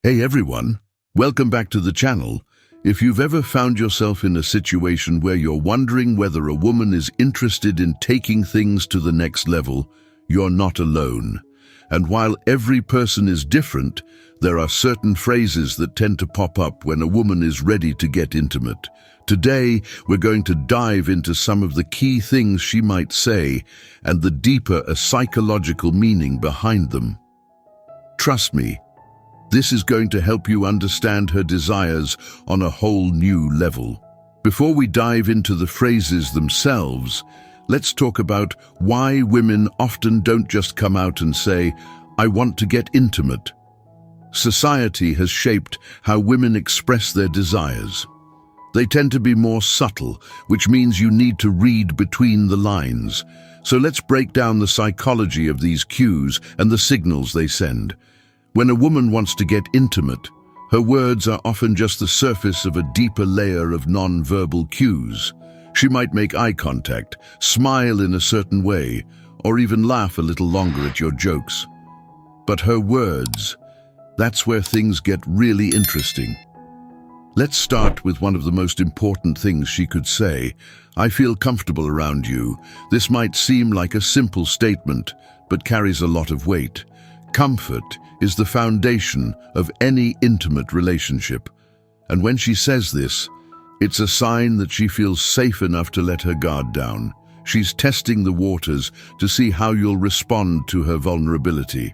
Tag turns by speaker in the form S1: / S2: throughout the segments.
S1: Hey everyone, welcome back to the channel. If you've ever found yourself in a situation where you're wondering whether a woman is interested in taking things to the next level, you're not alone. And while every person is different, there are certain phrases that tend to pop up when a woman is ready to get intimate. Today, we're going to dive into some of the key things she might say and the deeper psychological meaning behind them. Trust me, this is going to help you understand her desires on a whole new level. Before we dive into the phrases themselves, let's talk about why women often don't just come out and say, "I want to get intimate." Society has shaped how women express their desires. They tend to be more subtle, which means you need to read between the lines. So let's break down the psychology of these cues and the signals they send. When a woman wants to get intimate, her words are often just the surface of a deeper layer of non-verbal cues. She might make eye contact, smile in a certain way, or even laugh a little longer at your jokes. But her words, that's where things get really interesting. Let's start with one of the most important things she could say. "I feel comfortable around you." This might seem like a simple statement, but carries a lot of weight. Comfort is the foundation of any intimate relationship. And when she says this, it's a sign that she feels safe enough to let her guard down. She's testing the waters to see how you'll respond to her vulnerability.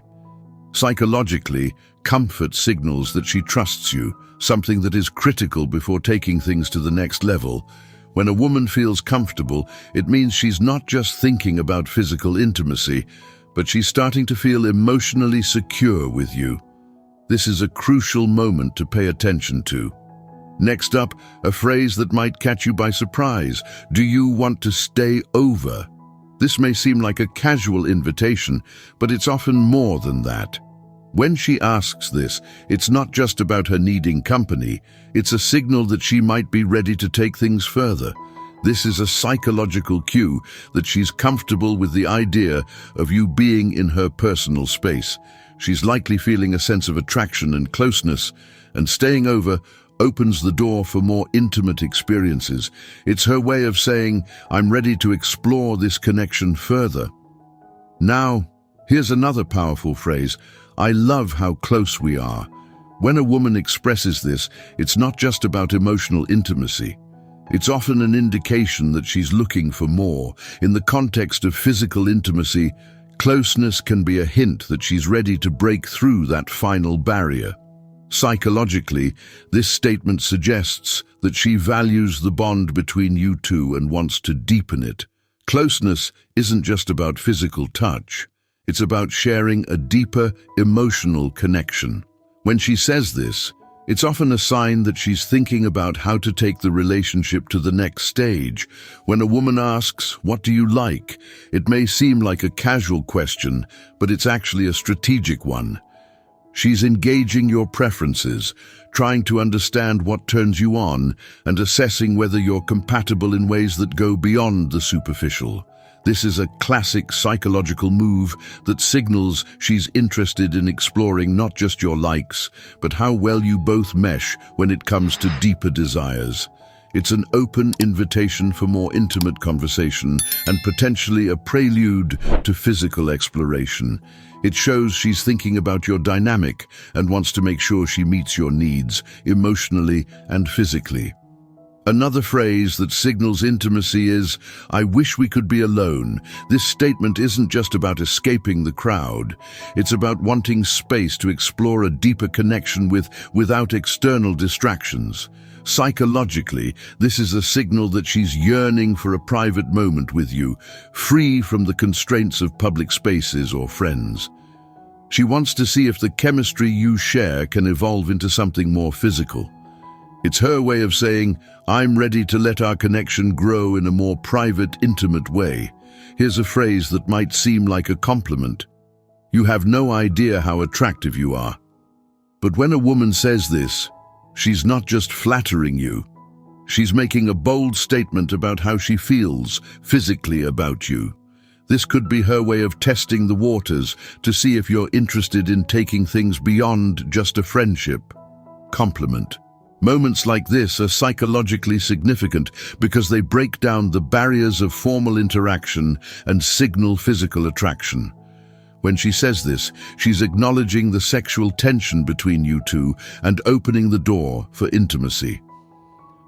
S1: Psychologically, comfort signals that she trusts you, something that is critical before taking things to the next level. When a woman feels comfortable, it means she's not just thinking about physical intimacy, but she's starting to feel emotionally secure with you. This is a crucial moment to pay attention to. Next up, a phrase that might catch you by surprise. "Do you want to stay over?" This may seem like a casual invitation, but it's often more than that. When she asks this, it's not just about her needing company, it's a signal that she might be ready to take things further. This is a psychological cue that she's comfortable with the idea of you being in her personal space. She's likely feeling a sense of attraction and closeness, and staying over opens the door for more intimate experiences. It's her way of saying, "I'm ready to explore this connection further." Now, here's another powerful phrase. "I love how close we are." When a woman expresses this, it's not just about emotional intimacy. It's often an indication that she's looking for more. In the context of physical intimacy, closeness can be a hint that she's ready to break through that final barrier. Psychologically, this statement suggests that she values the bond between you two and wants to deepen it. Closeness isn't just about physical touch. It's about sharing a deeper emotional connection. When she says this, it's often a sign that she's thinking about how to take the relationship to the next stage. When a woman asks, "What do you like?" it may seem like a casual question, but it's actually a strategic one. She's engaging your preferences, trying to understand what turns you on, and assessing whether you're compatible in ways that go beyond the superficial. This is a classic psychological move that signals she's interested in exploring not just your likes, but how well you both mesh when it comes to deeper desires. It's an open invitation for more intimate conversation and potentially a prelude to physical exploration. It shows she's thinking about your dynamic and wants to make sure she meets your needs, emotionally and physically. Another phrase that signals intimacy is, "I wish we could be alone." This statement isn't just about escaping the crowd. It's about wanting space to explore a deeper connection without external distractions. Psychologically, this is a signal that she's yearning for a private moment with you, free from the constraints of public spaces or friends. She wants to see if the chemistry you share can evolve into something more physical. It's her way of saying, "I'm ready to let our connection grow in a more private, intimate way." Here's a phrase that might seem like a compliment. "You have no idea how attractive you are." But when a woman says this, she's not just flattering you. She's making a bold statement about how she feels physically about you. This could be her way of testing the waters to see if you're interested in taking things beyond just a friendship. Compliment. Moments like this are psychologically significant because they break down the barriers of formal interaction and signal physical attraction. When she says this, she's acknowledging the sexual tension between you two and opening the door for intimacy.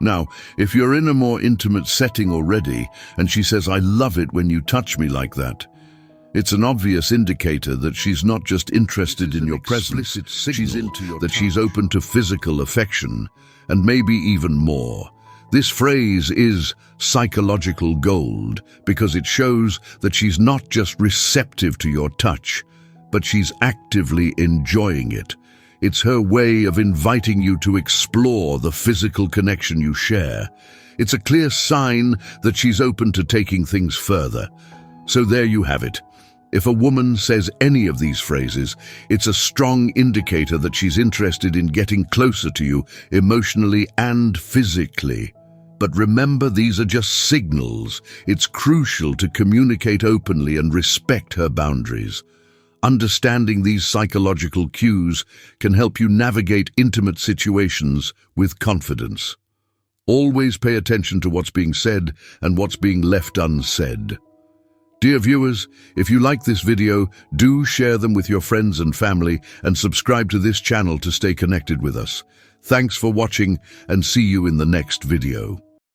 S1: Now, if you're in a more intimate setting already, and she says, "I love it when you touch me like that," it's an obvious indicator that she's not just interested in your presence, she's open to physical affection, and maybe even more. This phrase is psychological gold because it shows that she's not just receptive to your touch, but she's actively enjoying it. It's her way of inviting you to explore the physical connection you share. It's a clear sign that she's open to taking things further. So there you have it. If a woman says any of these phrases, it's a strong indicator that she's interested in getting closer to you emotionally and physically. But remember, these are just signals. It's crucial to communicate openly and respect her boundaries. Understanding these psychological cues can help you navigate intimate situations with confidence. Always pay attention to what's being said and what's being left unsaid. Dear viewers, if you like this video, do share them with your friends and family and subscribe to this channel to stay connected with us. Thanks for watching and see you in the next video.